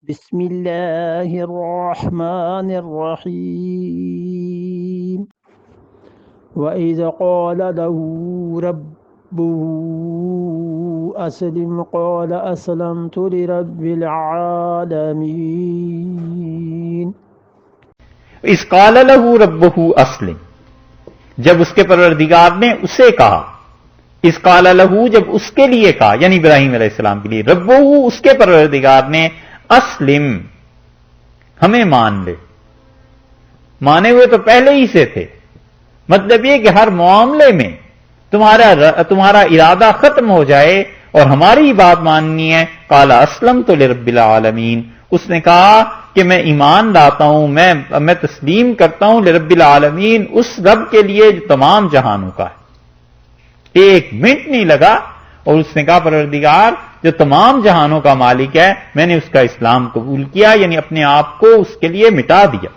بسم الله الرحمن الرحيم وإذ قال له ربه أسلم قال أسلمت لرب العالمين اذ قال له ربه اسلم، جب اس کے پروردگار نے اسے کہا، اذ قال له جب اس کے لیے کہا، یعنی ابراہیم علیہ السلام کے لیے، ربہ اس کے پروردگار نے، اسلم ہمیں مان لے، مانے ہوئے تو پہلے ہی سے تھے، مطلب یہ کہ ہر معاملے میں تمہارا ارادہ ختم ہو جائے اور ہماری بات ماننی ہے۔ قال اسلمت لرب العالمین، اس نے کہا کہ میں ایمان لاتا ہوں، میں تسلیم کرتا ہوں لرب العالمین، اس رب کے لیے جو تمام جہانوں کا ہے۔ ایک منٹ نہیں لگا اور اس نے کہا پروردگار جو تمام جہانوں کا مالک ہے، میں نے اس کا اسلام قبول کیا، یعنی اپنے آپ کو اس کے لیے مٹا دیا۔